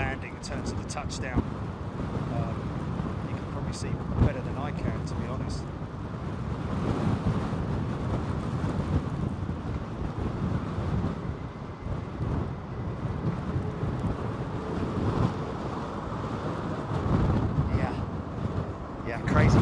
landing in terms of the touchdown. You can probably see better than I can, to be honest. Yeah, crazy.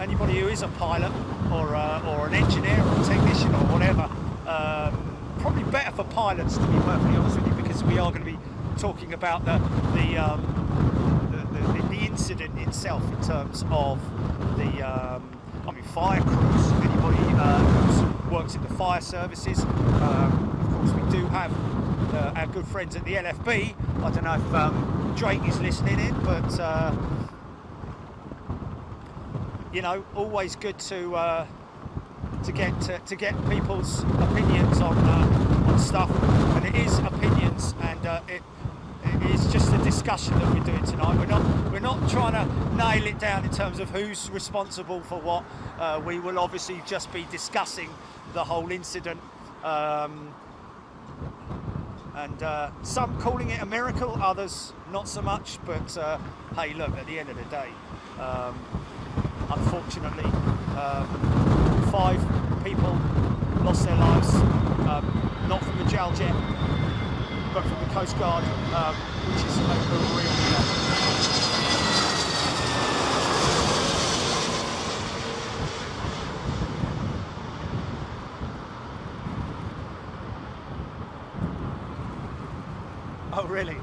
Anybody who is a pilot or an engineer or a technician or whatever, probably better for pilots, to be perfectly honest with you, because we are going to be talking about the incident itself in terms of the fire crews. Anybody who works in the fire services. Of course, we do have our good friends at the LFB. I don't know if Drake is listening in, but. You know, always good to get people's opinions on stuff, and it is opinions, and it is just a discussion that we're doing tonight. We're not trying to nail it down in terms of who's responsible for what. We will obviously just be discussing the whole incident, and some calling it a miracle, others not so much. But hey, look, at the end of the day. Unfortunately, 5 people lost their lives, not from the JAL jet, but from the Coast Guard, which is a real Oh, really?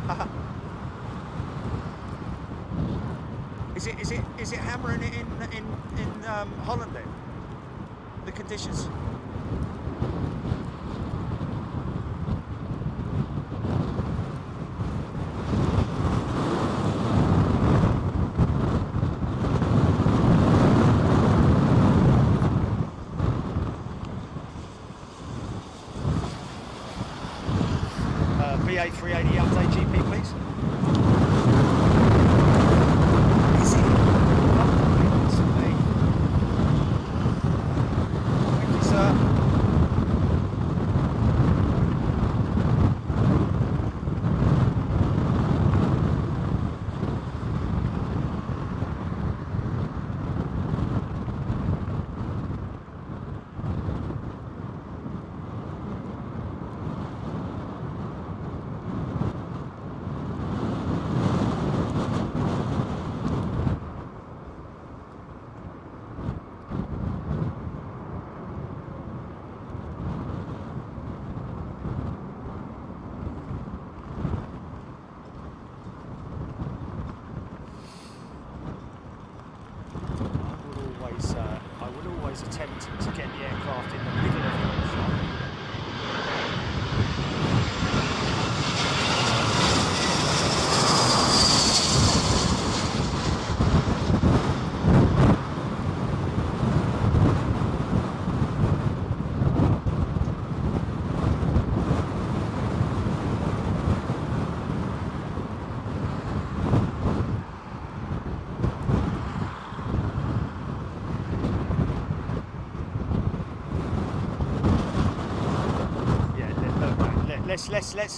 Is it hammering it in Holland then? The conditions? BA 380 update GP, please. Attempt to get the aircraft in the middle of the shot.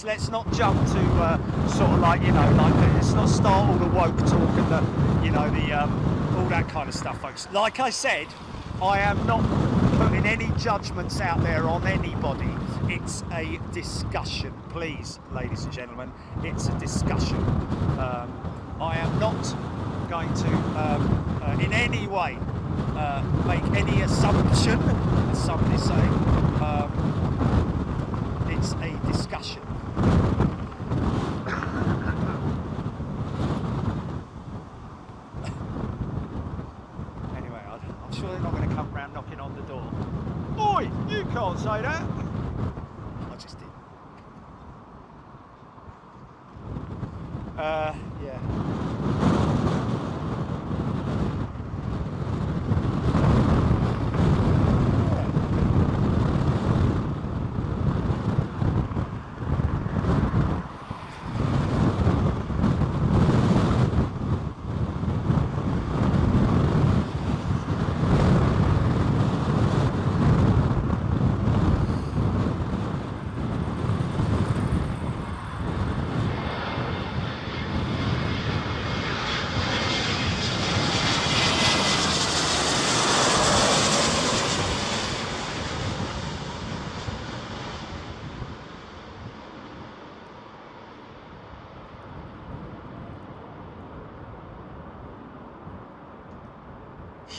Let's not jump to sort of like, you know, like let's not start all the woke talk and the, you know, the all that kind of stuff, folks. Like I said, I am not putting any judgments out there on anybody. It's a discussion, please, ladies and gentlemen. It's a discussion. I am not going to in any way make any assumption, as somebody say. It's a discussion. Anyway, I'm sure they're not going to come round knocking on the door. Oi, you can't say that. I just did. Yeah.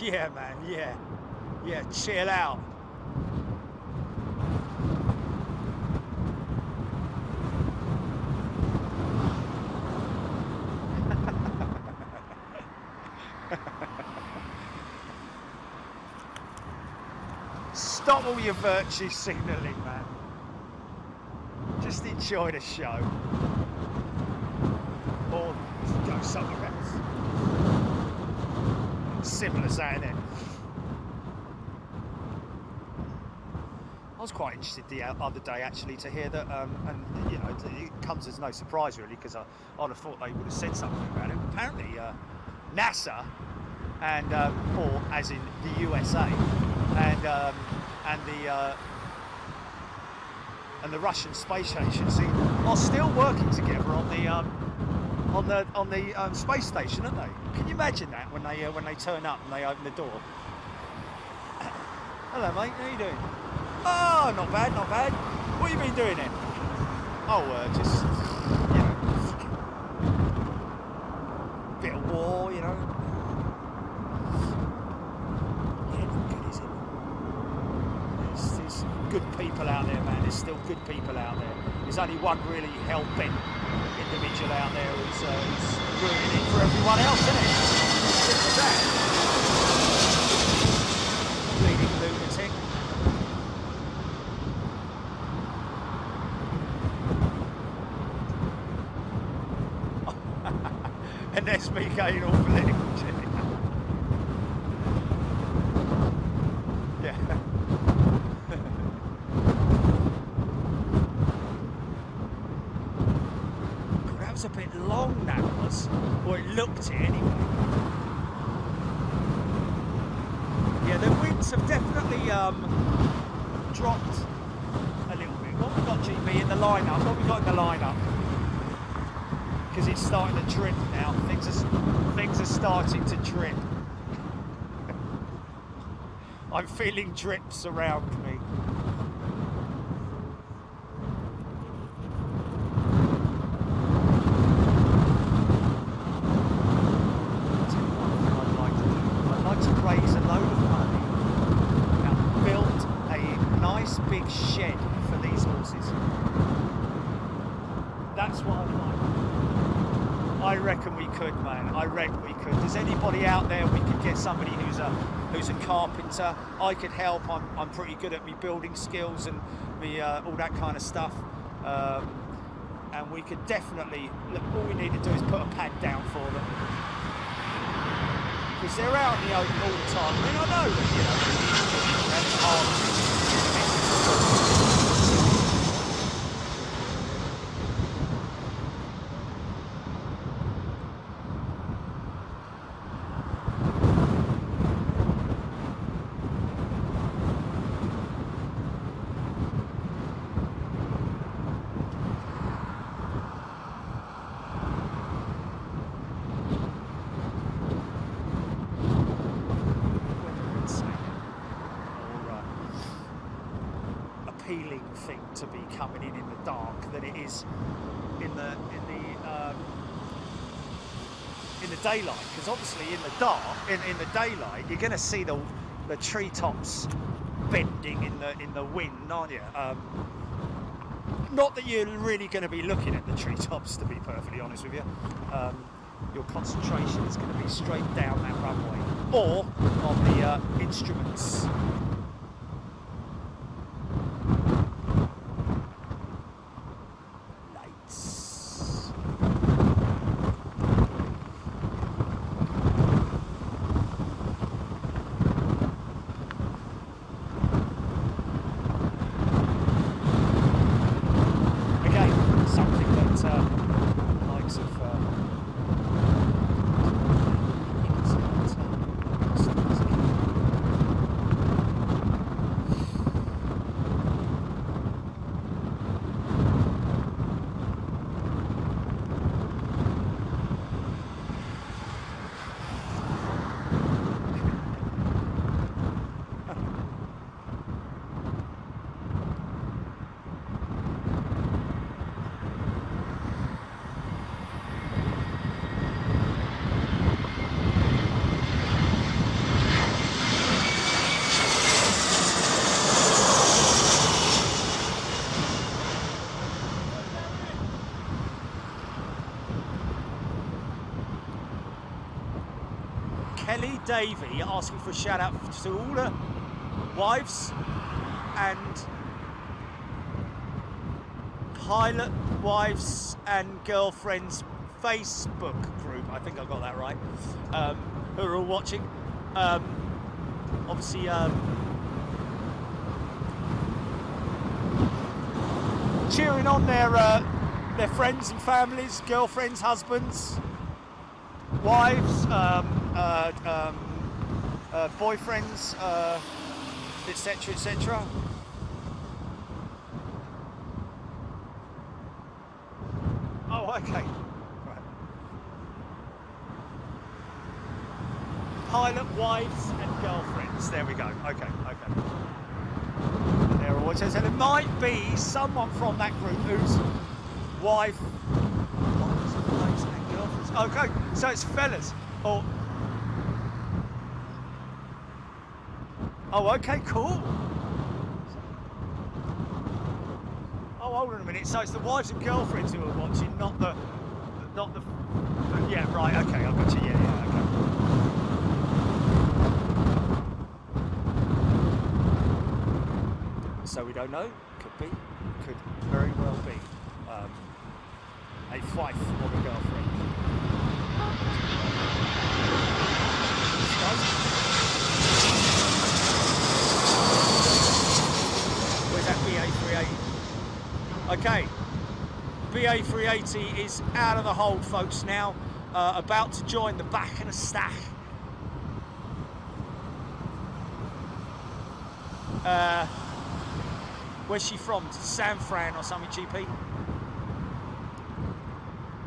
Yeah, man, yeah. Yeah, chill out. Stop all your virtue signalling, man. Just enjoy the show. Or go somewhere else. Simple as that, isn't it? I was quite interested the other day actually to hear that, and you know, it comes as no surprise really, because I'd have thought they would have said something about it. Apparently, NASA and or as in the USA and the Russian Space Agency are still working together on the space station, aren't they? Can you imagine that when they turn up and they open the door? Hello, mate. How you doing? Oh, not bad, not bad. What have you been doing then? Oh, just, you know, bit of war, you know. Yeah, not good, is it? There's good people out there, man. There's still good people out there. There's only one really hell-bent individual out there who's ruining it for everyone else, isn't it? Simple as that. Bleeding lunatic. And that's me going all political. Yeah. That was a bit long, that was. Or it looked it anyway. Yeah, the winds have definitely dropped a little bit. What we got, GB, in the lineup? What we got in the lineup? Because it's starting to drip now. Things are starting to drip. I'm feeling drips around me. I'd like to raise a load of money and build a nice big shed for these horses. That's what I'd like. I reckon we could, man. I reckon we could. Does anybody out there? We could get somebody who's a carpenter. I could help. I'm pretty good at me building skills and me all that kind of stuff. And we could definitely. Look, all we need to do is put a pad down for them, because they're out in the open all the time. I mean, I know that, you know, it's hard. Appealing thing to be coming in the dark than it is in the daylight, because obviously in the dark, in the daylight, you're going to see the treetops bending in the wind, aren't you? Not that you're really going to be looking at the treetops, to be perfectly honest with you. Your concentration is going to be straight down that runway or on the instruments. Ellie Davey asking for a shout out to all the wives and pilot wives and girlfriends Facebook group. I think I got that right. Who are all watching. Obviously, cheering on their friends and families, girlfriends, husbands, wives, boyfriends, etc., etc. Oh, okay. Right. Pilot wives and girlfriends. There we go. Okay. There always says, and it might be someone from that group whose wife, wives and girlfriends. Okay, so it's fellas. Oh, okay, cool. Oh, hold on a minute. So it's the wives and girlfriends who are watching, not the. Yeah, right. Okay, I got you. Yeah, okay. So we don't know. Could very well be a wife or a girlfriend. Where's that BA380? Okay, BA380 is out of the hold, folks. Now about to join the back in a stack. Where's she from? San Fran or something, GP?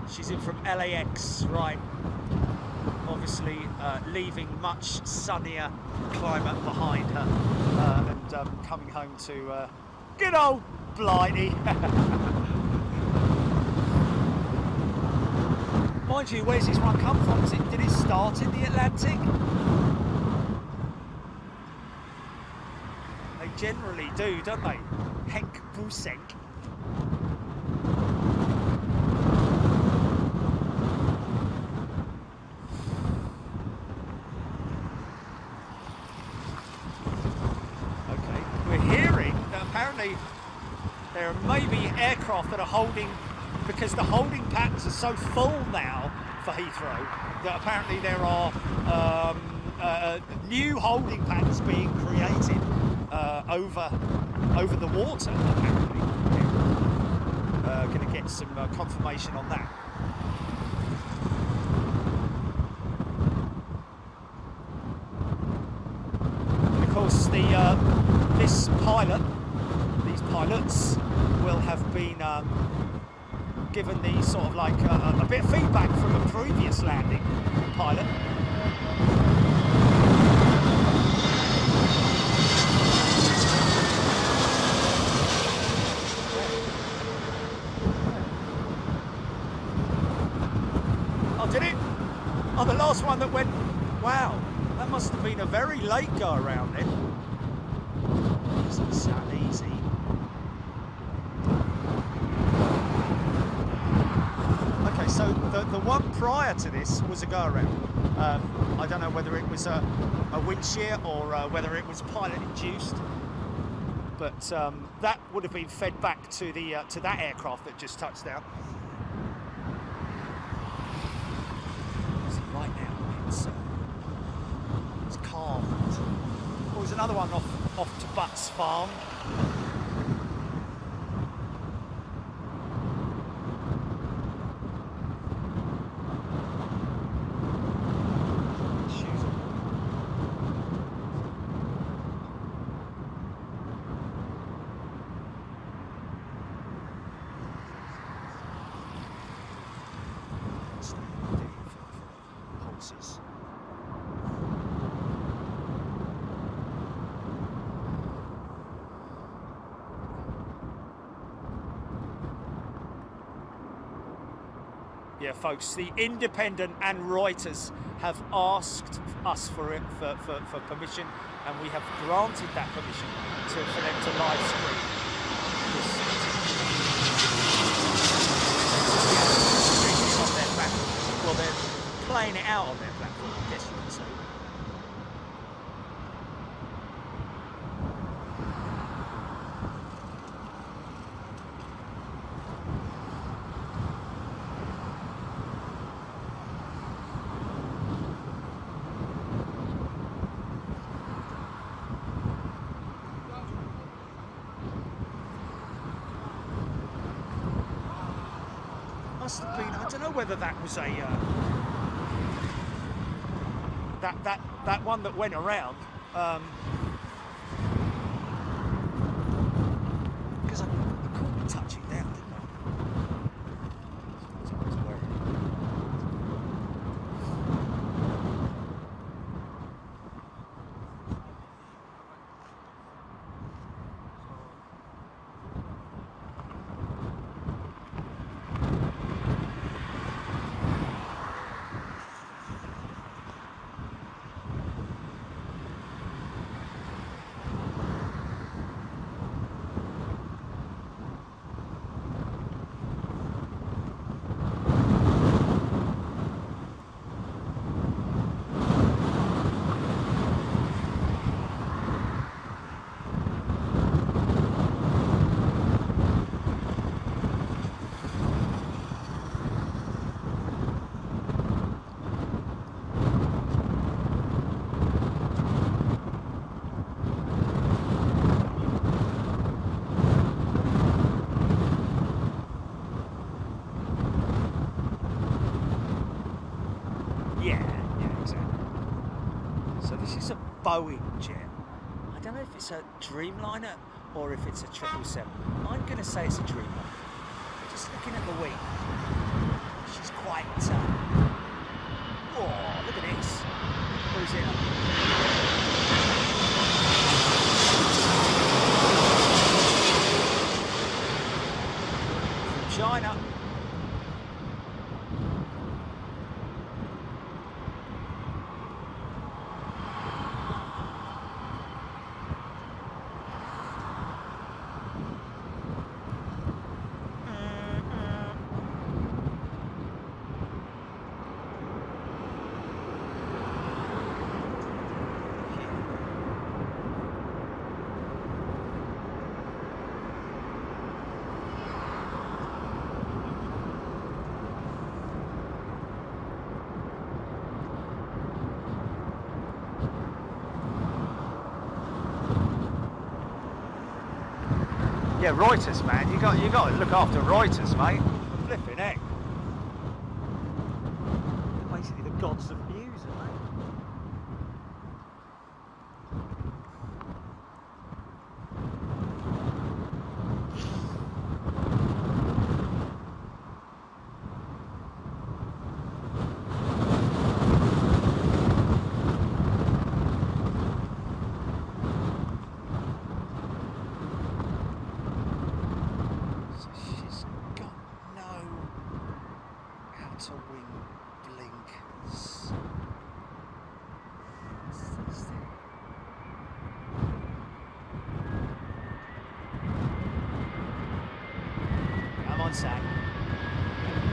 She's in from LAX, right. Obviously leaving much sunnier climate behind her and coming home to good old Blighty. Mind you, where's this one come from? Did it start in the Atlantic? They generally do, don't they? Henk Busenk. Okay, we're hearing that apparently there may be aircraft that are holding, because the holding patterns are so full now for Heathrow, that apparently there are new holding patterns being created over the water, apparently. Going to get some confirmation on that. And of course, these pilots will have been given the sort of like a bit of feedback from a previous landing pilot. Did it? Oh, the last one that went. Wow, that must have been a very late go around then. Doesn't sound easy. Okay, so the one prior to this was a go around. I don't know whether it was a wind shear or whether it was pilot induced, but that would have been fed back to that aircraft that just touched down. Right now, it's calm. Oh, there's another one off to Butts Farm. Yeah, folks, the Independent and Reuters have asked us for permission, and we have granted that permission for them to live stream this on their platform. Well, they're playing it out on their platform, I guess you could say. must have been. I don't know whether that was a that one that went around. Because I caught me touching down, didn't I? Yeah, exactly. So this is a Boeing jet. I don't know if it's a Dreamliner or if it's a 777. I'm going to say it's a Dreamliner. Just looking at the wing, she's quite. Oh, look at this. What is it? From China. Yeah, Reuters, man. You got to look after Reuters, mate. Flipping heck. Basically the gods of news, mate. Sam.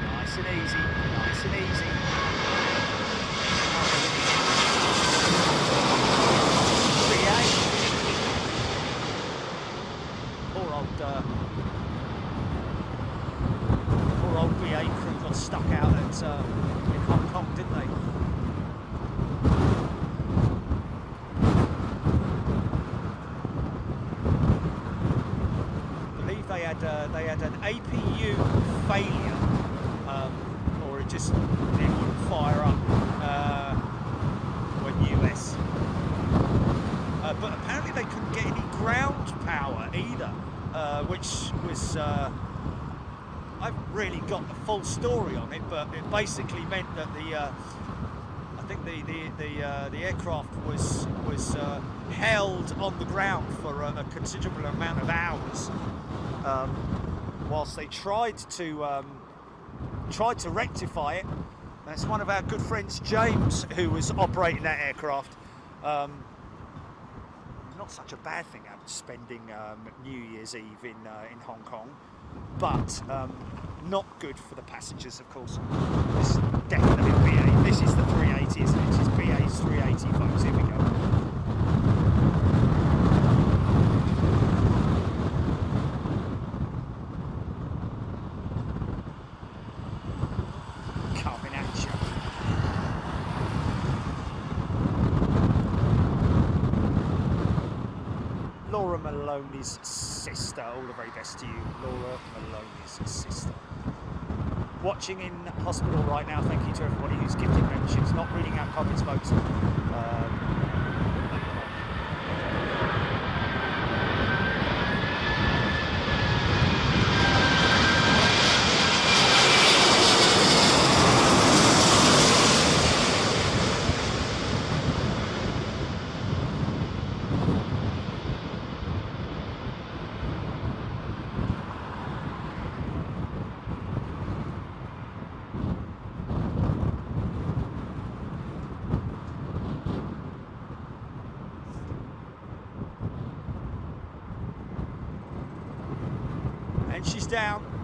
Nice and easy, nice and easy. Poor old BA crew got stuck out at in Hong Kong, didn't they? They had an APU failure, or it wouldn't fire up when US. But apparently they couldn't get any ground power either, which was I haven't really got the full story on it, but it basically meant that I think the aircraft was held on the ground for a considerable amount of hours. Whilst they tried to rectify it. That's one of our good friends, James, who was operating that aircraft. Not such a bad thing, spending New Year's Eve in Hong Kong, but not good for the passengers, of course. This is definitely BA. This is the 380, isn't it? This is BA's 380, folks. Here we go. Laura Maloney's sister. All the very best to you, Laura Maloney's sister. watching in hospital right now. Thank you to everybody who's gifted memberships. Not reading out comments, folks. And she's down.